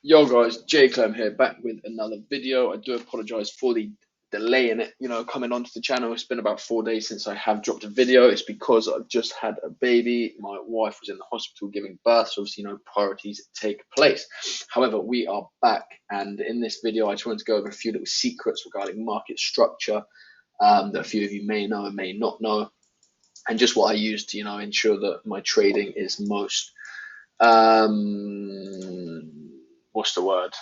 Yo guys, Jay Clem here, back with another video. I do apologize for the delay in it, coming onto the channel. It's been about 4 days since I have dropped a video. It's because I've just had a baby. My wife was in the hospital giving birth, so obviously, priorities take place. However, we are back, and in this video, I just wanted to go over a few little secrets regarding market structure that a few of you may know and may not know, and just what I use to, ensure that my trading is most what's the word?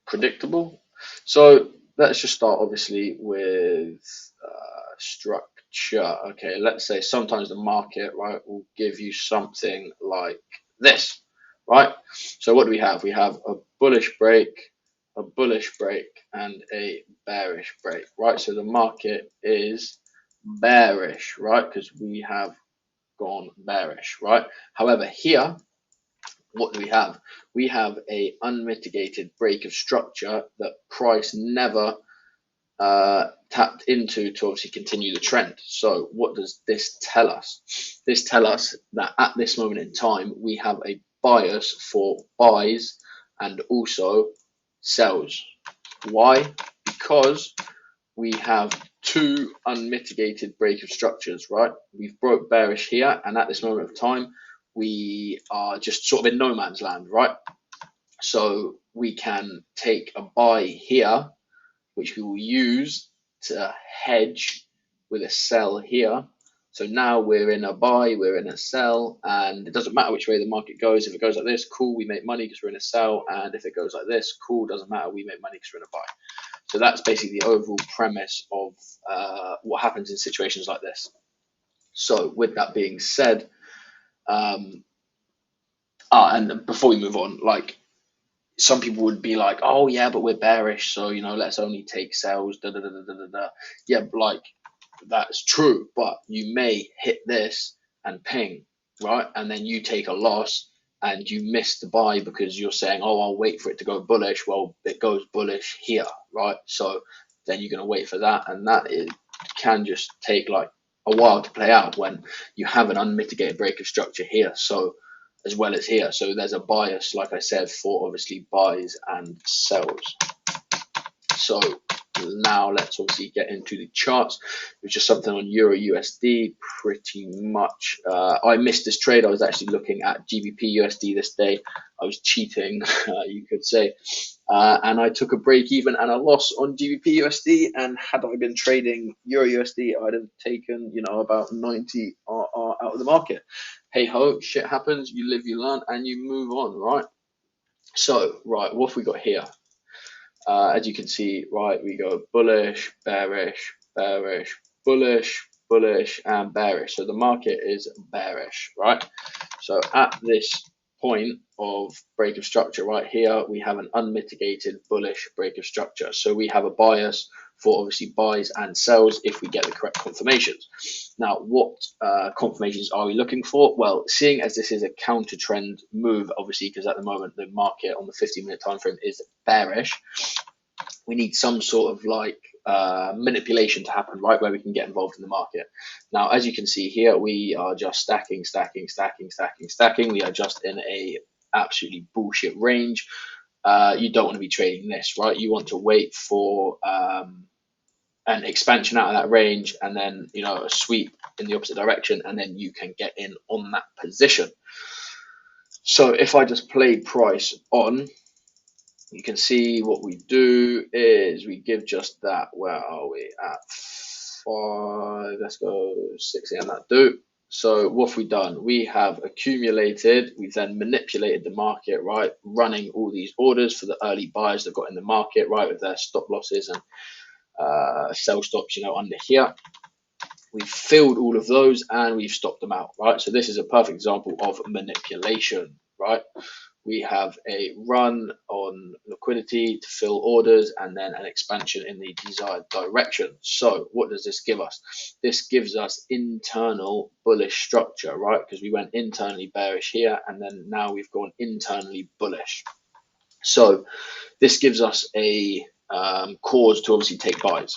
Predictable. So let's just start obviously with structure. Okay, let's say sometimes the market, right, will give you something like this, right? So what do we have? We have a bullish break, and a bearish break, right? So the market is bearish, right? Because we have gone bearish, right? However, here, what do we have? We have a unmitigated break of structure that price never tapped into to obviously continue the trend. So what does this tell us? This tells us that at this moment in time, we have a bias for buys and also sells. Why? Because we have two unmitigated break of structures, right? We've broke bearish here, and at this moment of time, we are just sort of in no man's land, right? So we can take a buy here, which we will use to hedge with a sell here. So now we're in a buy, we're in a sell, and it doesn't matter which way the market goes. If it goes like this, cool, we make money because we're in a sell. And if it goes like this, cool, doesn't matter, we make money because we're in a buy. So that's basically the overall premise of what happens in situations like this. So with that being said, and before we move on, like, some people would be like, oh yeah, but we're bearish, so let's only take sells. Yeah, like, that's true, but you may hit this and ping, right? And then you take a loss and you miss the buy because you're saying, oh, I'll wait for it to go bullish. Well, it goes bullish here, right? So then you're going to wait for that, and can just take like a while to play out when you have an unmitigated break of structure here. So as well as here. So there's a bias, like I said, for obviously buys and sells. So now let's obviously get into the charts, which is something on Euro USD pretty much. I missed this trade. I was actually looking at GBP USD this day. I was cheating, you could say. And I took a break even and a loss on GBP USD. And had I been trading Euro USD, I'd have taken, about 90 RR out of the market. Hey ho, shit happens. You live, you learn, and you move on, right? So, right, what have we got here? As you can see, right, we go bullish, bearish, bearish, bullish, bullish, and bearish. So the market is bearish, right? So at this point of break of structure right here, we have an unmitigated bullish break of structure. So we have a bias for obviously buys and sells if we get the correct confirmations. Now, what confirmations are we looking for? Well, seeing as this is a counter trend move, obviously, because at the moment the market on the 15-minute time frame is bearish, we need some sort of like manipulation to happen, right, where we can get involved in the market. Now, as you can see here, we are just stacking. We are just in a absolutely bullshit range. You don't want to be trading this, right? You want to wait for an expansion out of that range, and then a sweep in the opposite direction, and then you can get in on that position. So if I just play price on, you can see what we do is we give just that. Where are we at? 5. Let's go 6 and that do. So what have we done? We have accumulated, we've then manipulated the market, right? Running all these orders for the early buyers that got in the market, right? With their stop losses and sell stops, under here. We've filled all of those and we've stopped them out, right? So this is a perfect example of manipulation, right? We have a run on liquidity to fill orders and then an expansion in the desired direction. So what does this give us? This gives us internal bullish structure, right? Because we went internally bearish here and then now we've gone internally bullish. So this gives us a cause to obviously take buys.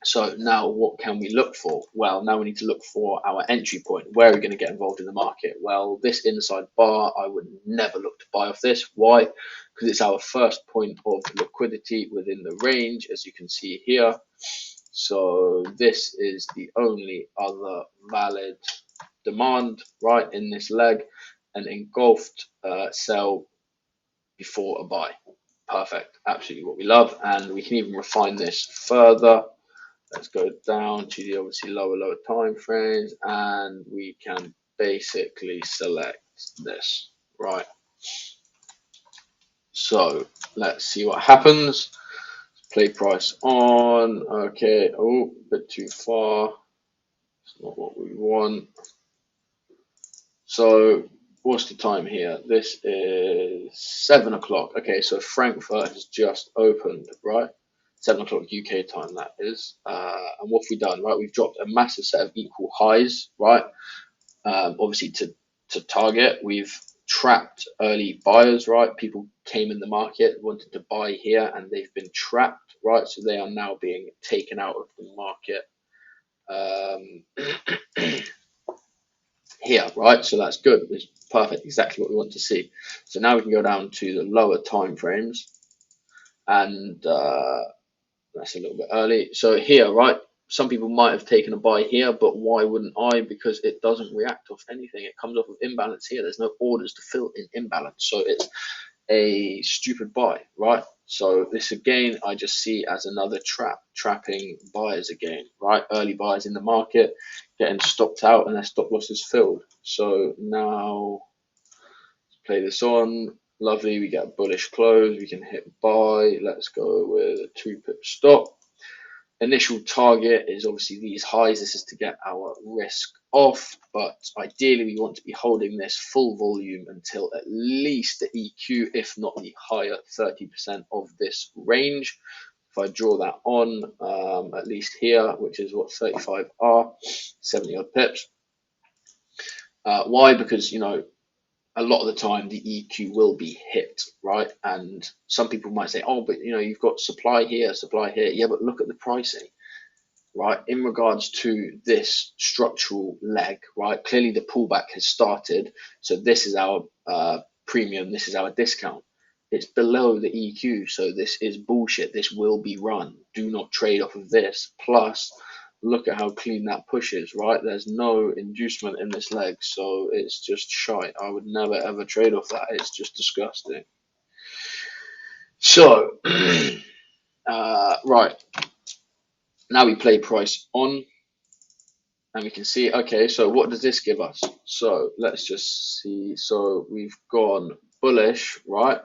So now what can we look for? Well, now we need to look for our entry point. Where are we going to get involved in the market? Well, this inside bar, I would never look to buy off this. Why? Because it's our first point of liquidity within the range, as you can see here. So this is the only other valid demand, right, in this leg, an engulfed sell before a buy. Perfect, absolutely what we love. And we can even refine this further. Let's go down to the obviously lower time frames, and we can basically select this, right? So let's see what happens. Play price on. Okay, oh, a bit too far. It's not what we want. So what's the time here? This is 7 o'clock. Okay, so Frankfurt has just opened, right? 7 o'clock UK time, that is. And what have we done, right? We've dropped a massive set of equal highs, right? Obviously to target. We've trapped early buyers, right? People came in the market, wanted to buy here, and they've been trapped, right? So they are now being taken out of the market. Here, right? So that's good. It's perfect, exactly what we want to see. So now we can go down to the lower time frames, and that's a little bit early. So here, right? Some people might have taken a buy here, but why wouldn't I? Because it doesn't react off anything. It comes off of imbalance here. There's no orders to fill in imbalance. So it's a stupid buy, right? So this again, I just see as another trapping buyers again, right? Early buyers in the market getting stopped out and their stop loss is filled. So now play this on. Lovely, we get a bullish close. We can hit buy. Let's go with a 2-pip stop. Initial target is obviously these highs. This is to get our risk off, but ideally we want to be holding this full volume until at least the EQ, if not the higher 30% of this range. If I draw that on, at least here, which is what 35R, 70 odd pips. Why? Because, you know, a lot of the time the EQ will be hit, right? And some people might say, oh, but you know, you've got supply here, supply here. Yeah, but look at the pricing, right? In regards to this structural leg, right? Clearly the pullback has started. So this is our premium, this is our discount. It's below the EQ, so this is bullshit. This will be run. Do not trade off of this. Plus, look at how clean that pushes, right? There's no inducement in this leg, so it's just shite. I would never ever trade off that. It's just disgusting. So, right, now we play price on, and we can see, okay, so what does this give us? So let's just see. So we've gone bullish, right?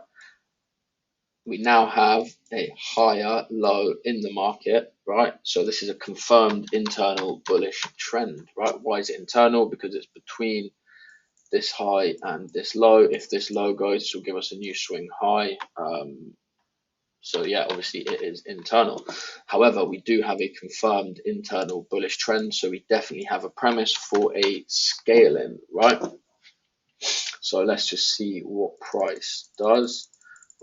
We now have a higher low in the market, right? So this is a confirmed internal bullish trend, right? Why is it internal? Because it's between this high and this low. If this low goes, this will give us a new swing high. So yeah, obviously it is internal. However, we do have a confirmed internal bullish trend, so we definitely have a premise for a scaling, right? So let's just see what price does.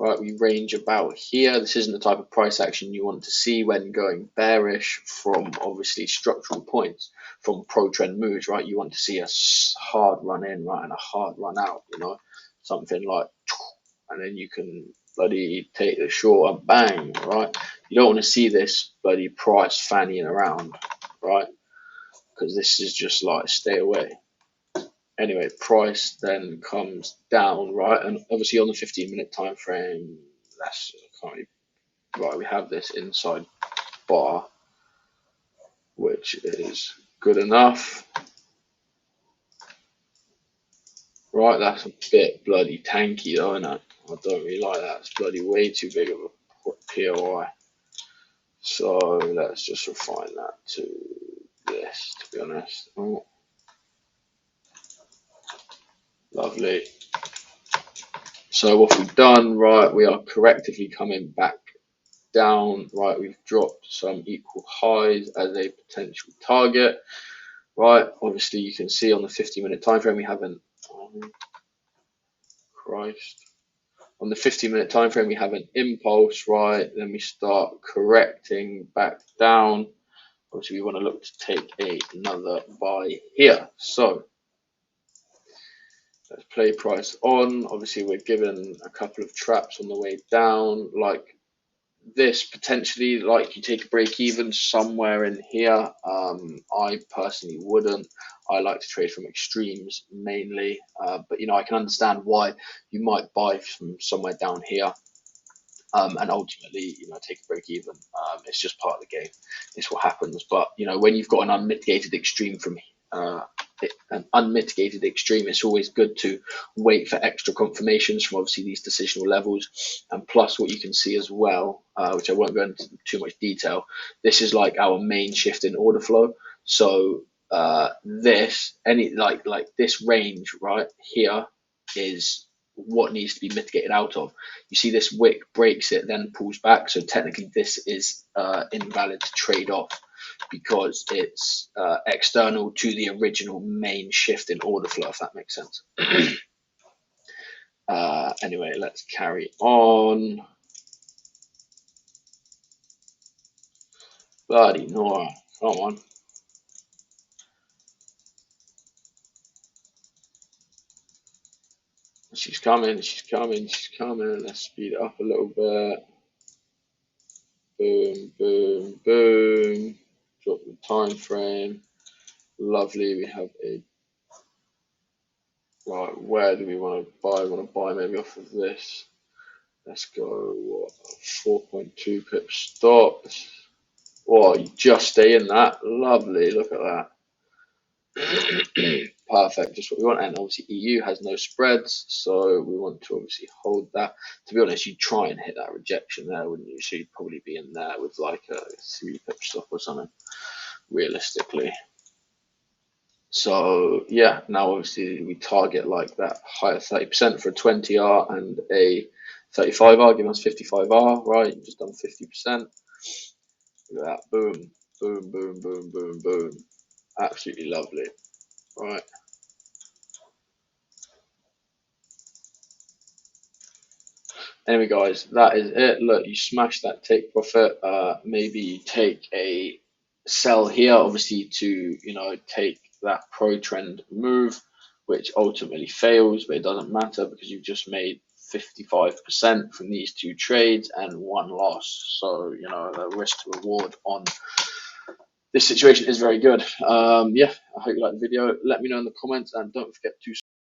Right, we range about here. This isn't the type of price action you want to see when going bearish from obviously structural points, from pro trend moves, right? You want to see a hard run in, right, and a hard run out, you know, something like, and then you can bloody take the short and bang, right? You don't want to see this bloody price fannying around, right? Because this is just like, stay away. Anyway, price then comes down, right? And obviously on the 15-minute time frame, that's right. We have this inside bar, which is good enough, right? That's a bit bloody tanky, though, isn't it? I don't really like that. It's bloody way too big of a POI. So let's just refine that to this, to be honest. Oh, lovely. So what we've done, right, we are correctively coming back down, right? We've dropped some equal highs as a potential target, right? Obviously you can see on the 50-minute time frame we haven't, oh, Christ, on the 50-minute time frame we have an impulse, right? Then we start correcting back down, obviously we want to look to take another buy here. So let's play price on. Obviously we're given a couple of traps on the way down, like this potentially, like you take a break even somewhere in here. I personally wouldn't. I like to trade from extremes mainly, but I can understand why you might buy from somewhere down here, and ultimately take a break even. It's just part of the game. It's what happens. But when you've got an unmitigated extreme from uh, an unmitigated extreme, it's always good to wait for extra confirmations from obviously these decisional levels. And plus, what you can see as well, which I won't go into too much detail, this is like our main shift in order flow. So this this range right here is what needs to be mitigated out of. You see this wick breaks it, then pulls back. So technically this is invalid to trade off because it's external to the original main shift in order flow, if that makes sense. Anyway, let's carry on. Bloody Nora, come on. She's coming, she's coming, she's coming. Let's speed it up a little bit. Boom, boom, boom. Drop the time frame. Lovely. We have a right. Where do we want to buy? We want to buy maybe off of this. Let's go. What? 4.2 pip stop. Oh, you just stay in that. Lovely. Look at that. Perfect, just what we want. And obviously EU has no spreads, so we want to obviously hold that. To be honest, you'd try and hit that rejection there, wouldn't you? So you'd probably be in there with like a 3 pip stop or something, realistically. So yeah, now obviously we target like that higher 30% for a 20R and a 35R, giving us 55R, right? You've just done 50%. Look at that, boom, boom, boom, boom, boom, boom. Absolutely lovely, right? Anyway, guys, that is it. Look, you smash that take profit. Maybe you take a sell here, obviously, to take that pro trend move, which ultimately fails, but it doesn't matter because you've just made 55% from these two trades and one loss. So the risk to reward on this situation is very good. Yeah, I hope you like the video. Let me know in the comments and don't forget to